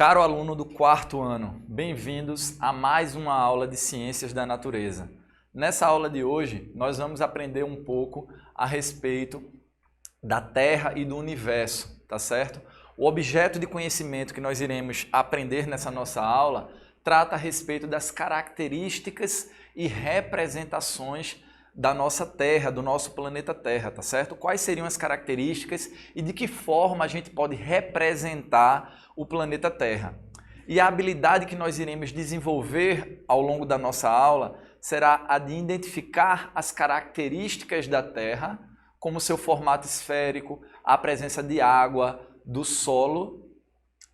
Caro aluno do quarto ano, bem-vindos a mais uma aula de Ciências da Natureza. Nessa aula de hoje, nós vamos aprender um pouco a respeito da Terra e do Universo, tá certo? O objeto de conhecimento que nós iremos aprender nessa nossa aula trata a respeito das características e representações da nossa Terra, do nosso planeta Terra, tá certo? Quais seriam as características e de que forma a gente pode representar o planeta Terra. E a habilidade que nós iremos desenvolver ao longo da nossa aula será a de identificar as características da Terra, como seu formato esférico, a presença de água, do solo,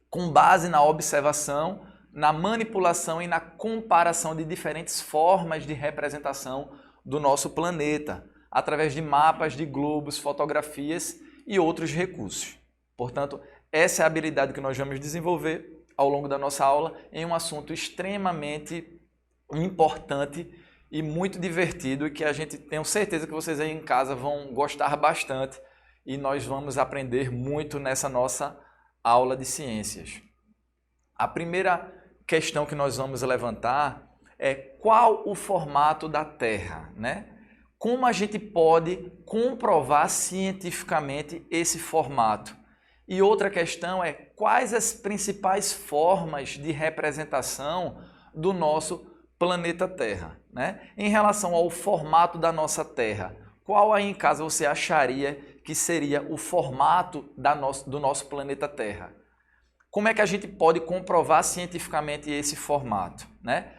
com base na observação, na manipulação e na comparação de diferentes formas de representação do nosso planeta, através de mapas, de globos, fotografias e outros recursos. Portanto, essa é a habilidade que nós vamos desenvolver ao longo da nossa aula em um assunto extremamente importante e muito divertido e que a gente tenho certeza que vocês aí em casa vão gostar bastante e nós vamos aprender muito nessa nossa aula de ciências. A primeira questão que nós vamos levantar é qual o formato da Terra, né? Como a gente pode comprovar cientificamente esse formato? E outra questão é quais as principais formas de representação do nosso planeta Terra, né? Em relação ao formato da nossa Terra, qual aí em casa você acharia que seria o formato do nosso planeta Terra? Como é que a gente pode comprovar cientificamente esse formato, né?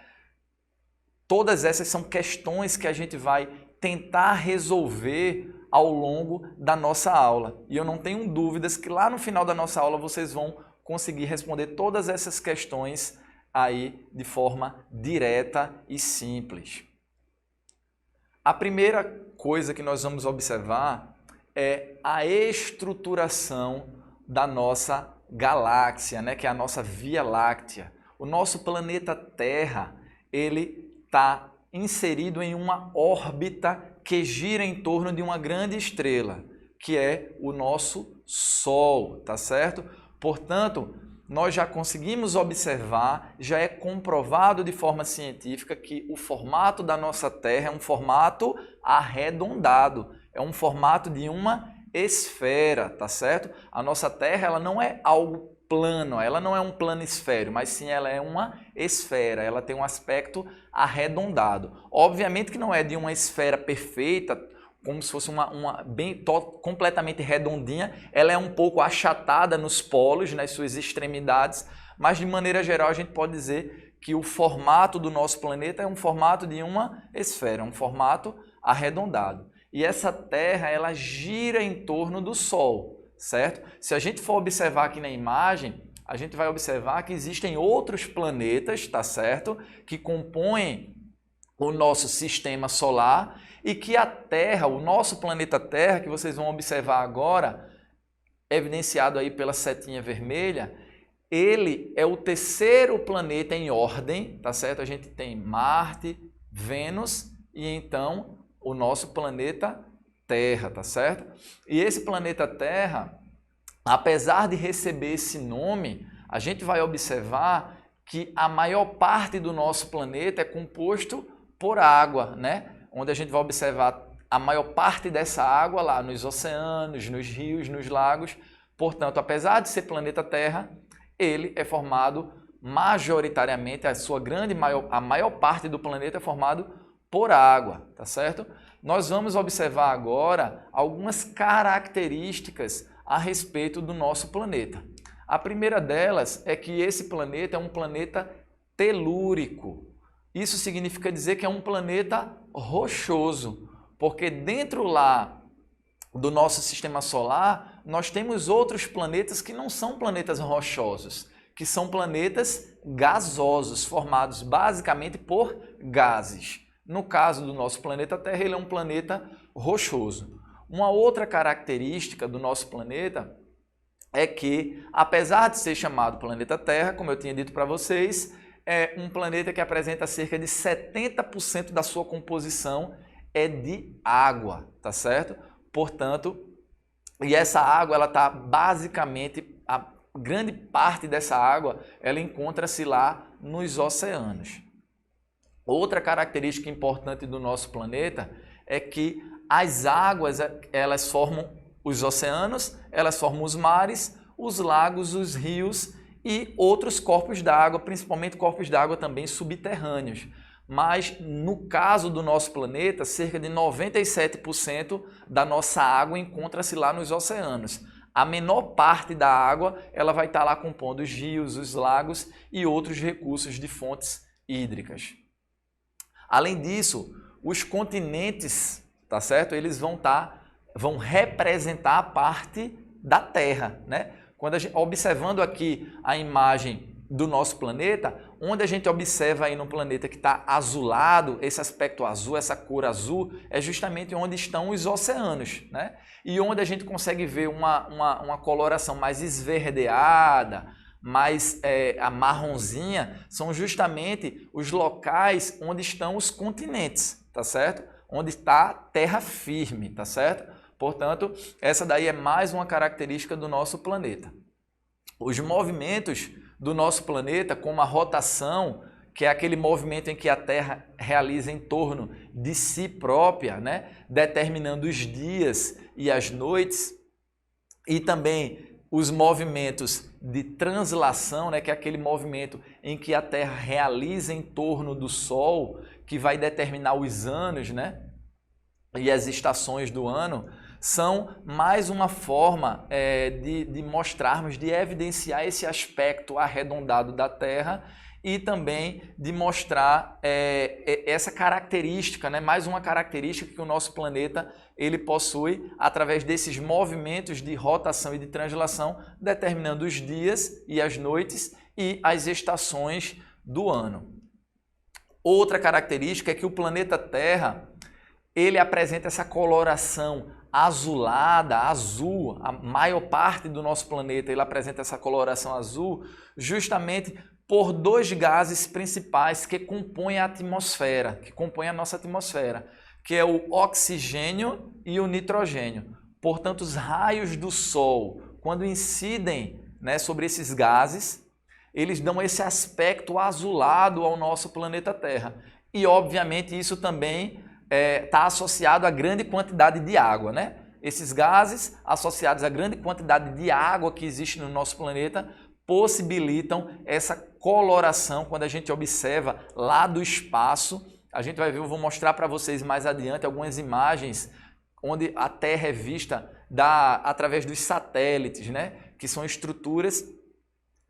Todas essas são questões que a gente vai tentar resolver ao longo da nossa aula. E eu não tenho dúvidas que lá no final da nossa aula vocês vão conseguir responder todas essas questões aí de forma direta e simples. A primeira coisa que nós vamos observar é a estruturação da nossa galáxia, né, que é a nossa Via Láctea. O nosso planeta Terra, ele está inserido em uma órbita que gira em torno de uma grande estrela, que é o nosso Sol, tá certo? Portanto, nós já conseguimos observar, já é comprovado de forma científica que o formato da nossa Terra é um formato arredondado, é um formato de uma esfera, tá certo? A nossa Terra, ela não é algo plano, ela não é um planisfério, mas sim ela é uma esfera, ela tem um aspecto arredondado. Obviamente que não é de uma esfera perfeita, como se fosse completamente redondinha, ela é um pouco achatada nos polos, nas suas extremidades, mas de maneira geral a gente pode dizer que o formato do nosso planeta é um formato de uma esfera, um formato arredondado. E essa Terra, ela gira em torno do Sol, certo? Se a gente for observar aqui na imagem, a gente vai observar que existem outros planetas, tá certo? Que compõem o nosso sistema solar e que a Terra, o nosso planeta Terra, que vocês vão observar agora, evidenciado aí pela setinha vermelha, ele é o terceiro planeta em ordem, tá certo? A gente tem Marte, Vênus e então o nosso planeta Terra, tá certo? E esse planeta Terra, apesar de receber esse nome, a gente vai observar que a maior parte do nosso planeta é composto por água, né? Onde a gente vai observar a maior parte dessa água lá nos oceanos, nos rios, nos lagos. Portanto, apesar de ser planeta Terra, ele é formado majoritariamente, a maior parte do planeta é formado por água, tá certo? Nós vamos observar agora algumas características a respeito do nosso planeta. A primeira delas é que esse planeta é um planeta telúrico. Isso significa dizer que é um planeta rochoso, porque dentro lá do nosso sistema solar, nós temos outros planetas que não são planetas rochosos, que são planetas gasosos, formados basicamente por gases. No caso do nosso planeta Terra, ele é um planeta rochoso. Uma outra característica do nosso planeta é que, apesar de ser chamado planeta Terra, como eu tinha dito para vocês, é um planeta que apresenta cerca de 70% da sua composição é de água, tá certo? Portanto, e essa água ela está basicamente grande parte dessa água ela encontra-se lá nos oceanos. Outra característica importante do nosso planeta é que as águas, elas formam os oceanos, elas formam os mares, os lagos, os rios e outros corpos d'água, principalmente corpos d'água também subterrâneos. Mas no caso do nosso planeta, cerca de 97% da nossa água encontra-se lá nos oceanos. A menor parte da água ela vai estar lá compondo os rios, os lagos e outros recursos de fontes hídricas. Além disso, os continentes, tá certo? Eles vão representar a parte da Terra, né? Quando observando aqui a imagem do nosso planeta, onde a gente observa aí no planeta que está azulado, esse aspecto azul, essa cor azul, é justamente onde estão os oceanos, né? E onde a gente consegue ver uma coloração mais esverdeada, mais amarronzinha, são justamente os locais onde estão os continentes, tá certo? Onde está terra firme, tá certo? Portanto, essa daí é mais uma característica do nosso planeta. Os movimentos do nosso planeta, como a rotação, que é aquele movimento em que a Terra realiza em torno de si própria, né? Determinando os dias e as noites, e também os movimentos de translação, né? Que é aquele movimento em que a Terra realiza em torno do Sol, que vai determinar os anos, né? E as estações do ano, são mais uma forma de mostrarmos, de evidenciar esse aspecto arredondado da Terra e também de mostrar essa característica, né? Mais uma característica que o nosso planeta ele possui através desses movimentos de rotação e de translação, determinando os dias e as noites e as estações do ano. Outra característica é que o planeta Terra ele apresenta essa coloração azulada, azul. A maior parte do nosso planeta ele apresenta essa coloração azul justamente por dois gases principais que compõem a atmosfera, que compõem a nossa atmosfera, que é o oxigênio e o nitrogênio. Portanto, os raios do Sol, quando incidem, né, sobre esses gases, eles dão esse aspecto azulado ao nosso planeta Terra. E, obviamente, isso também está associado à grande quantidade de água, né? Esses gases associados à grande quantidade de água que existe no nosso planeta possibilitam essa coloração quando a gente observa lá do espaço. A gente vai ver, eu vou mostrar para vocês mais adiante algumas imagens onde a Terra é vista através dos satélites, né? Que são estruturas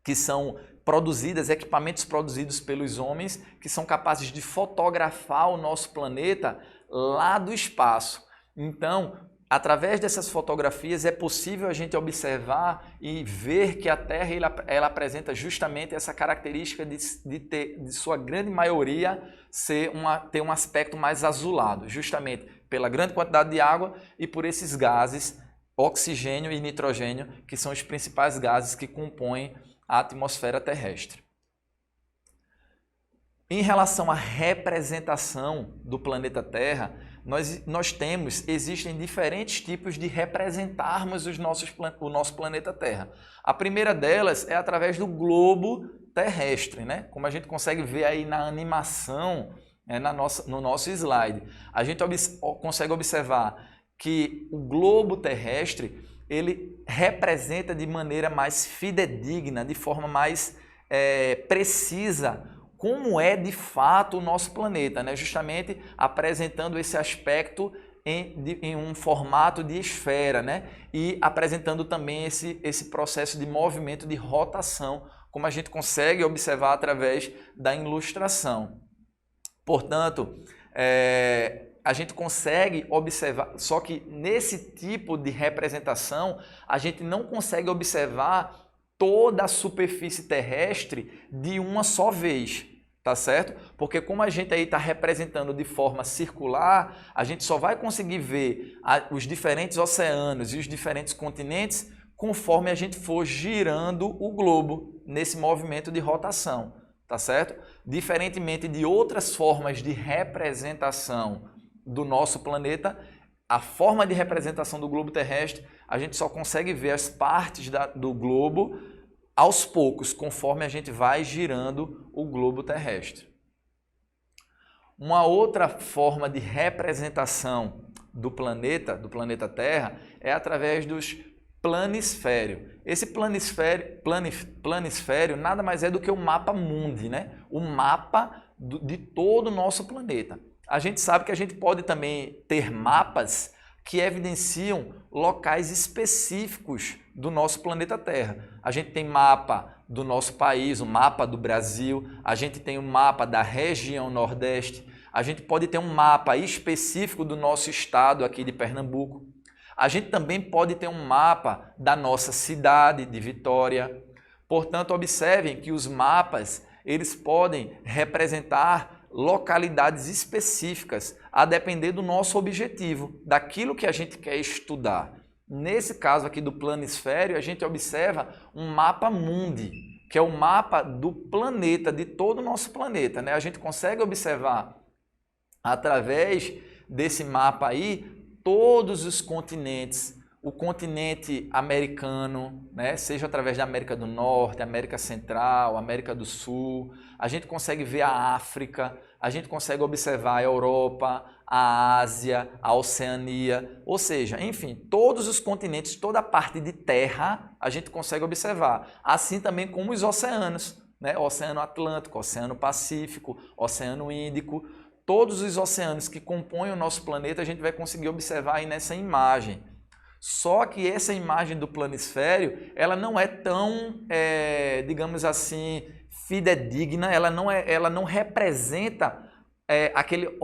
que são produzidas, equipamentos produzidos pelos homens que são capazes de fotografar o nosso planeta lá do espaço. Então, através dessas fotografias é possível a gente observar e ver que a Terra ela apresenta justamente essa característica de sua grande maioria ter um aspecto mais azulado, justamente pela grande quantidade de água e por esses gases, oxigênio e nitrogênio, que são os principais gases que compõem a atmosfera terrestre. Em relação à representação do planeta Terra, existem diferentes tipos de representarmos o nosso planeta Terra. A primeira delas é através do globo terrestre, né? Como a gente consegue ver aí na animação, no nosso slide. A gente consegue observar que o globo terrestre ele representa de maneira mais fidedigna, de forma mais precisa, como é de fato o nosso planeta, né? Justamente apresentando esse aspecto em um formato de esfera, né? E apresentando também esse processo de movimento de rotação, como a gente consegue observar através da ilustração. Portanto, a gente consegue observar, só que nesse tipo de representação, a gente não consegue observar toda a superfície terrestre de uma só vez, tá certo? Porque como a gente aí está representando de forma circular, a gente só vai conseguir ver os diferentes oceanos e os diferentes continentes conforme a gente for girando o globo nesse movimento de rotação, tá certo? Diferentemente de outras formas de representação do nosso planeta, a forma de representação do globo terrestre, a gente só consegue ver as partes do globo aos poucos, conforme a gente vai girando o globo terrestre. Uma outra forma de representação do planeta Terra, é através dos planisférios. Esse planisfério nada mais é do que o mapa mundi, né? O mapa de todo o nosso planeta. A gente sabe que a gente pode também ter mapas que evidenciam locais específicos do nosso planeta Terra. A gente tem mapa do nosso país, o mapa do Brasil, a gente tem o mapa da região Nordeste, a gente pode ter um mapa específico do nosso estado aqui de Pernambuco. A gente também pode ter um mapa da nossa cidade de Vitória. Portanto, observem que os mapas, eles podem representar localidades específicas, a depender do nosso objetivo, daquilo que a gente quer estudar. Nesse caso aqui do planisfério, a gente observa um mapa mundi, que é o mapa do planeta, de todo o nosso planeta, né? A gente consegue observar, através desse mapa aí, todos os continentes, o continente americano, né? Seja através da América do Norte, América Central, América do Sul, a gente consegue ver a África, a gente consegue observar a Europa, a Ásia, a Oceania, ou seja, enfim, todos os continentes, toda a parte de terra, a gente consegue observar, assim também como os oceanos, né? O Oceano Atlântico, Oceano Pacífico, Oceano Índico, todos os oceanos que compõem o nosso planeta, a gente vai conseguir observar aí nessa imagem. Só que essa imagem do planisfério, ela não é tão, digamos assim, fidedigna, ela não representa aquele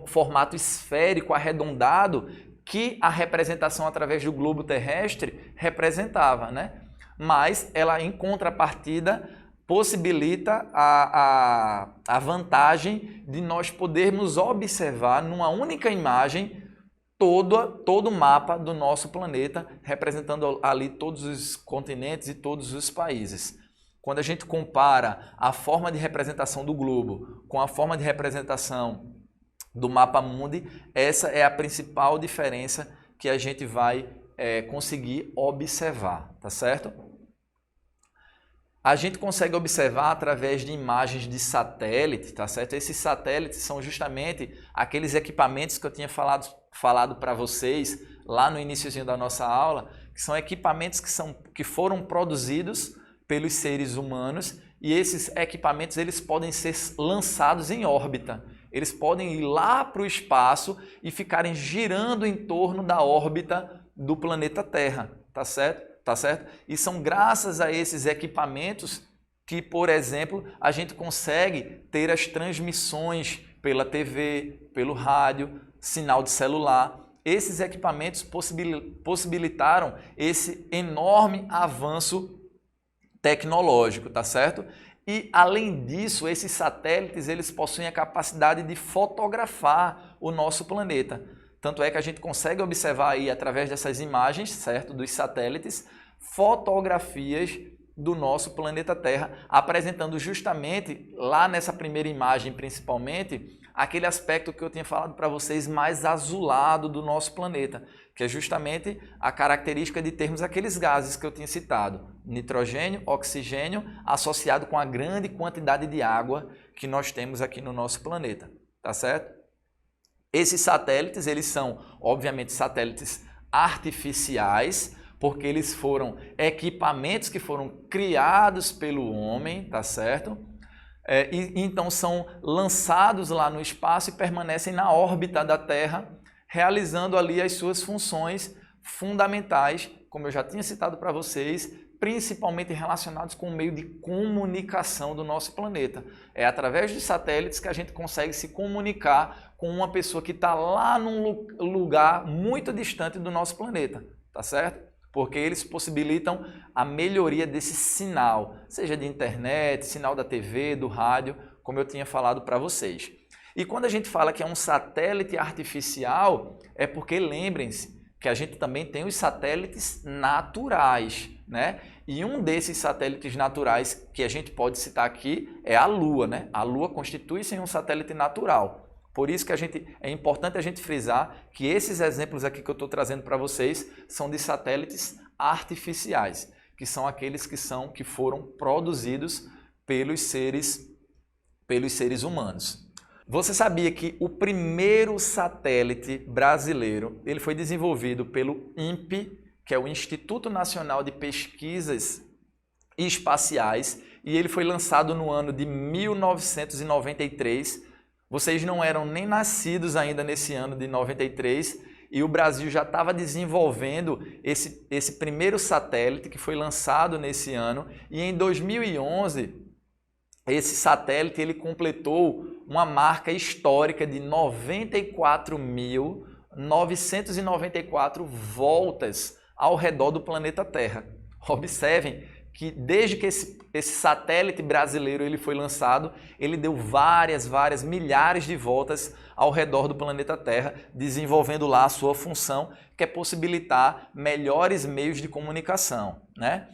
formato esférico, arredondado, que a representação através do globo terrestre representava, né? Mas ela, em contrapartida, possibilita a vantagem de nós podermos observar numa única imagem todo o mapa do nosso planeta, representando ali todos os continentes e todos os países. Quando a gente compara a forma de representação do globo com a forma de representação do mapa mundi, essa é a principal diferença que a gente vai conseguir observar, tá certo? A gente consegue observar através de imagens de satélite, tá certo? Esses satélites são justamente aqueles equipamentos que eu tinha falado para vocês lá no iniciozinho da nossa aula, que são equipamentos que foram produzidos pelos seres humanos, e esses equipamentos eles podem ser lançados em órbita. Eles podem ir lá para o espaço e ficarem girando em torno da órbita do planeta Terra, tá certo? Tá certo? E são graças a esses equipamentos que, por exemplo, a gente consegue ter as transmissões pela TV, pelo rádio, sinal de celular. Esses equipamentos possibilitaram esse enorme avanço tecnológico, tá certo? E, além disso, esses satélites eles possuem a capacidade de fotografar o nosso planeta. Tanto é que a gente consegue observar aí, através dessas imagens, certo, dos satélites, fotografias do nosso planeta Terra, apresentando justamente, lá nessa primeira imagem principalmente, aquele aspecto que eu tinha falado para vocês mais azulado do nosso planeta, que é justamente a característica de termos aqueles gases que eu tinha citado, nitrogênio, oxigênio, associado com a grande quantidade de água que nós temos aqui no nosso planeta, tá certo? Esses satélites, eles são, obviamente, satélites artificiais, porque eles foram equipamentos que foram criados pelo homem, tá certo? E então são lançados lá no espaço e permanecem na órbita da Terra, realizando ali as suas funções fundamentais, como eu já tinha citado para vocês, principalmente relacionados com o meio de comunicação do nosso planeta. É através dos satélites que a gente consegue se comunicar com uma pessoa que está lá num lugar muito distante do nosso planeta, tá certo? Porque eles possibilitam a melhoria desse sinal, seja de internet, sinal da TV, do rádio, como eu tinha falado para vocês. E quando a gente fala que é um satélite artificial, é porque, lembrem-se, que a gente também tem os satélites naturais, né? E um desses satélites naturais que a gente pode citar aqui é a Lua, né? A Lua constitui-se um satélite natural. Por isso que é importante a gente frisar que esses exemplos aqui que eu estou trazendo para vocês são de satélites artificiais, que são aqueles que foram produzidos pelos seres humanos. Você sabia que o primeiro satélite brasileiro ele foi desenvolvido pelo INPE, que é o Instituto Nacional de Pesquisas Espaciais, e ele foi lançado no ano de 1993. Vocês não eram nem nascidos ainda nesse ano de 93, e o Brasil já estava desenvolvendo esse primeiro satélite que foi lançado nesse ano, e em 2011 esse satélite ele completou uma marca histórica de 94.994 voltas ao redor do planeta Terra. Observem que desde que esse satélite brasileiro ele foi lançado, ele deu várias, milhares de voltas ao redor do planeta Terra, desenvolvendo lá a sua função, que é possibilitar melhores meios de comunicação, né?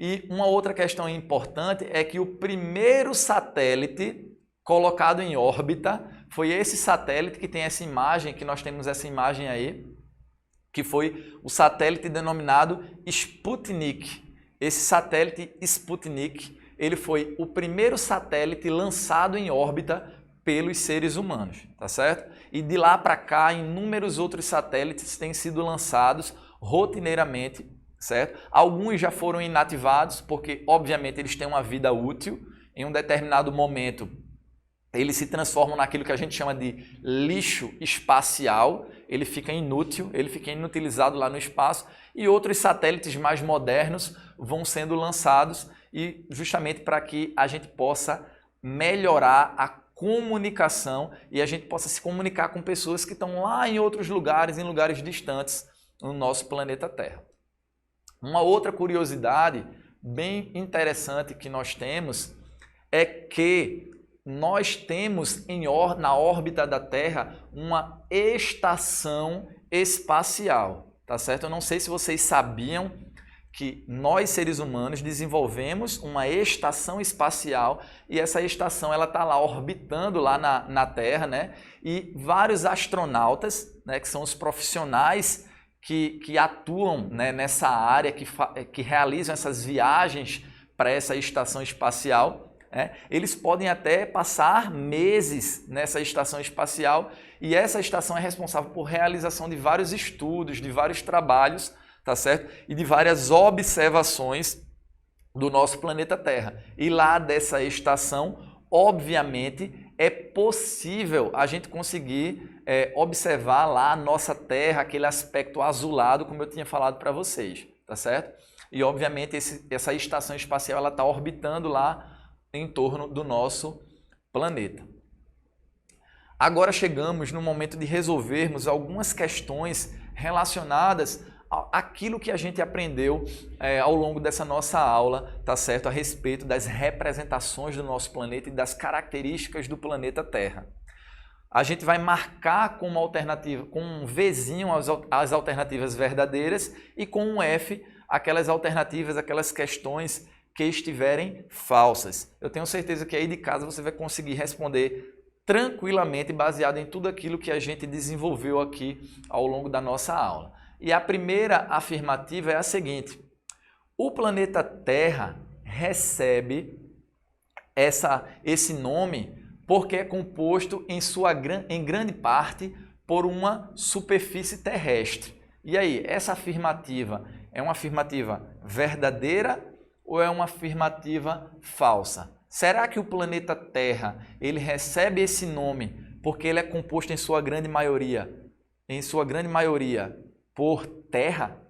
E uma outra questão importante é que o primeiro satélite colocado em órbita foi esse satélite que tem essa imagem, que nós temos essa imagem aí, que foi o satélite denominado Sputnik. Esse satélite Sputnik, ele foi o primeiro satélite lançado em órbita pelos seres humanos, tá certo? E de lá para cá, inúmeros outros satélites têm sido lançados rotineiramente, certo? Alguns já foram inativados, porque obviamente eles têm uma vida útil. Em um determinado momento, eles se transformam naquilo que a gente chama de lixo espacial. Ele fica inútil, ele fica inutilizado lá no espaço. E outros satélites mais modernos vão sendo lançados, e justamente para que a gente possa melhorar a comunicação e a gente possa se comunicar com pessoas que estão lá em outros lugares, em lugares distantes no nosso planeta Terra. Uma outra curiosidade bem interessante que nós temos é que nós temos na órbita da Terra uma estação espacial, tá certo? Eu não sei se vocês sabiam que nós, seres humanos, desenvolvemos uma estação espacial, e essa estação ela está lá orbitando lá na Terra, né? E vários astronautas, né, que são os profissionais que atuam, né, nessa área, que realizam essas viagens para essa estação espacial, eles podem até passar meses nessa estação espacial, e essa estação é responsável por realização de vários estudos, de vários trabalhos, tá certo? E de várias observações do nosso planeta Terra. E lá dessa estação, obviamente, é possível a gente conseguir observar lá a nossa Terra, aquele aspecto azulado, como eu tinha falado para vocês, tá certo? E obviamente essa estação espacial ela está orbitando lá em torno do nosso planeta. Agora chegamos no momento de resolvermos algumas questões relacionadas àquilo que a gente aprendeu ao longo dessa nossa aula, tá certo? A respeito das representações do nosso planeta e das características do planeta Terra. A gente vai marcar com uma alternativa, com um Vzinho as alternativas verdadeiras, e com um F aquelas alternativas, aquelas questões que estiverem falsas. Eu tenho certeza que aí de casa você vai conseguir responder tranquilamente, baseado em tudo aquilo que a gente desenvolveu aqui ao longo da nossa aula. E a primeira afirmativa é a seguinte: o planeta Terra recebe esse nome porque é composto em grande parte por uma superfície terrestre. E aí, essa afirmativa é uma afirmativa verdadeira ou é uma afirmativa falsa? Será que o planeta Terra ele recebe esse nome porque ele é composto em sua grande maioria por terra?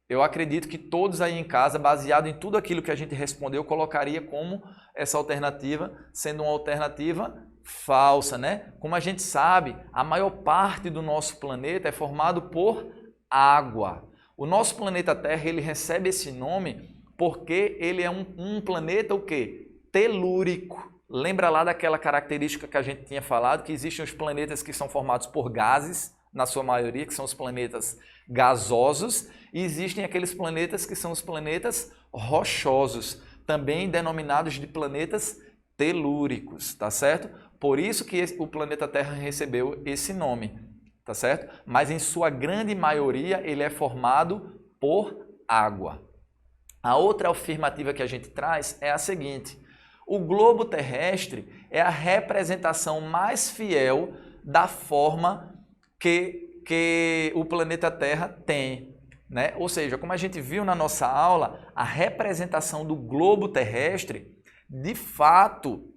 Eu acredito que todos aí em casa, baseado em tudo aquilo que a gente respondeu, colocaria como essa alternativa sendo uma alternativa falsa, né? Como a gente sabe, a maior parte do nosso planeta é formado por água. O nosso planeta Terra ele recebe esse nome porque ele é um planeta o quê? Telúrico. Lembra lá daquela característica que a gente tinha falado, que existem os planetas que são formados por gases, na sua maioria, que são os planetas gasosos, e existem aqueles planetas que são os planetas rochosos, também denominados de planetas telúricos, tá certo? Por isso que o planeta Terra recebeu esse nome, tá certo? Mas em sua grande maioria ele é formado por água. A outra afirmativa que a gente traz é a seguinte: o globo terrestre é a representação mais fiel da forma que o planeta Terra tem, né? Ou seja, como a gente viu na nossa aula, a representação do globo terrestre, de fato,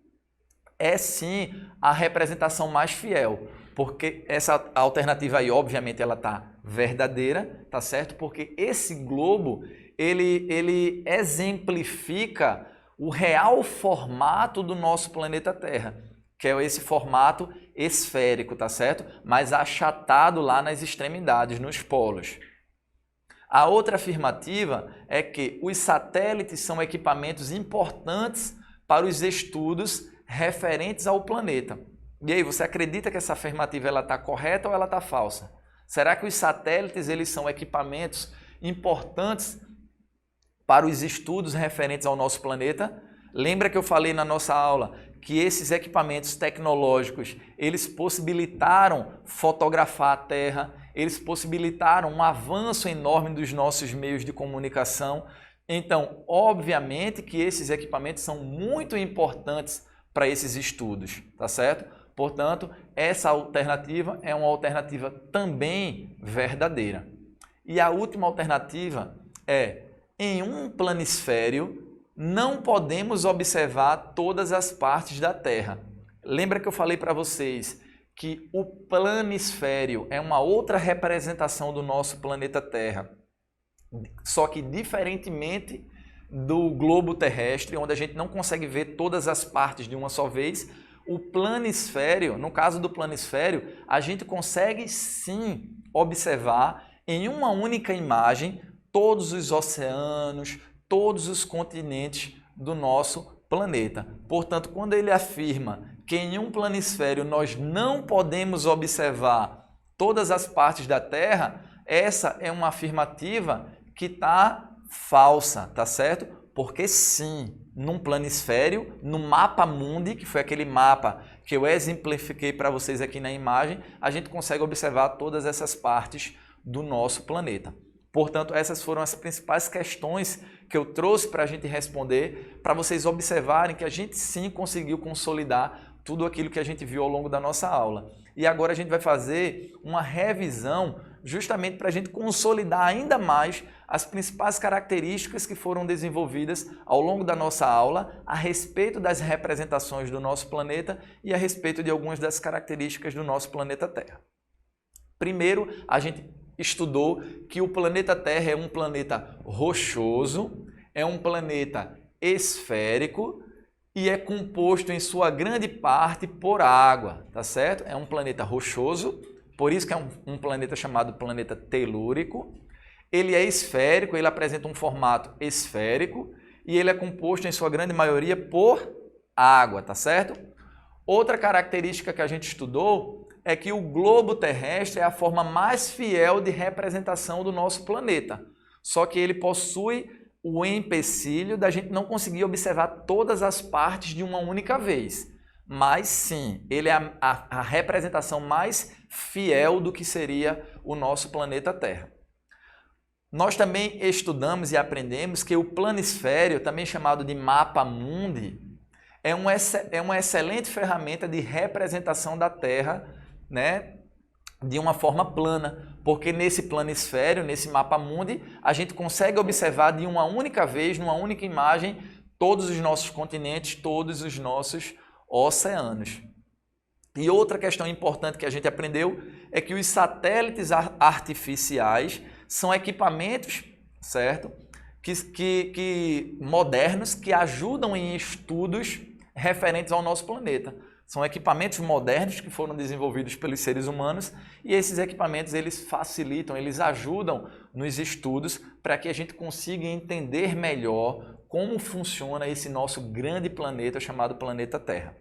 é sim a representação mais fiel, porque essa alternativa aí, obviamente, ela está verdadeira, tá certo? Porque esse globo, ele exemplifica o real formato do nosso planeta Terra, que é esse formato esférico, tá certo? Mas achatado lá nas extremidades, nos polos. A outra afirmativa é que os satélites são equipamentos importantes para os estudos referentes ao planeta. E aí, você acredita que essa afirmativa está correta ou ela está falsa? Será que os satélites eles são equipamentos importantes para os estudos referentes ao nosso planeta? Lembra que eu falei na nossa aula que esses equipamentos tecnológicos, eles possibilitaram fotografar a Terra, eles possibilitaram um avanço enorme dos nossos meios de comunicação. Então, obviamente que esses equipamentos são muito importantes para esses estudos, tá certo? Portanto, essa alternativa é uma alternativa também verdadeira. E a última alternativa é: em um planisfério, não podemos observar todas as partes da Terra. Lembra que eu falei para vocês que o planisfério é uma outra representação do nosso planeta Terra, só que diferentemente do globo terrestre, onde a gente não consegue ver todas as partes de uma só vez, o planisfério, no caso do planisfério, a gente consegue sim observar em uma única imagem todos os oceanos, todos os continentes do nosso planeta. Portanto, quando ele afirma que em um planisfério nós não podemos observar todas as partes da Terra, essa é uma afirmativa que está falsa, tá certo? Porque sim, num planisfério, no mapa mundi, que foi aquele mapa que eu exemplifiquei para vocês aqui na imagem, a gente consegue observar todas essas partes do nosso planeta. Portanto, essas foram as principais questões que eu trouxe para a gente responder, para vocês observarem que a gente sim conseguiu consolidar tudo aquilo que a gente viu ao longo da nossa aula. E agora a gente vai fazer uma revisão justamente para a gente consolidar ainda mais as principais características que foram desenvolvidas ao longo da nossa aula a respeito das representações do nosso planeta e a respeito de algumas das características do nosso planeta Terra. Primeiro, a gente estudou que o planeta Terra é um planeta rochoso, é um planeta esférico e é composto em sua grande parte por água, tá certo? É um planeta rochoso, por isso que é um planeta chamado planeta telúrico. Ele é esférico, ele apresenta um formato esférico e ele é composto em sua grande maioria por água, tá certo? Outra característica que a gente estudou é que o globo terrestre é a forma mais fiel de representação do nosso planeta. Só que ele possui o empecilho da gente não conseguir observar todas as partes de uma única vez. Mas sim, ele é a representação mais fiel do que seria o nosso planeta Terra. Nós também estudamos e aprendemos que o planisfério, também chamado de mapa mundi, é uma excelente ferramenta de representação da Terra, né, de uma forma plana, porque nesse planisfério, nesse mapa mundi, a gente consegue observar de uma única vez, numa única imagem, todos os nossos continentes, todos os nossos oceanos. E outra questão importante que a gente aprendeu é que os satélites artificiais são equipamentos, certo? Que modernos que ajudam em estudos referentes ao nosso planeta. São equipamentos modernos que foram desenvolvidos pelos seres humanos e esses equipamentos eles facilitam, eles ajudam nos estudos para que a gente consiga entender melhor como funciona esse nosso grande planeta chamado planeta Terra.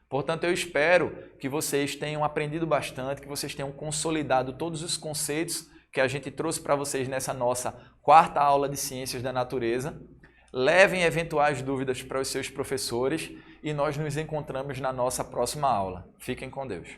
Portanto, eu espero que vocês tenham aprendido bastante, que vocês tenham consolidado todos os conceitos que a gente trouxe para vocês nessa nossa quarta aula de Ciências da Natureza. Levem eventuais dúvidas para os seus professores e nós nos encontramos na nossa próxima aula. Fiquem com Deus.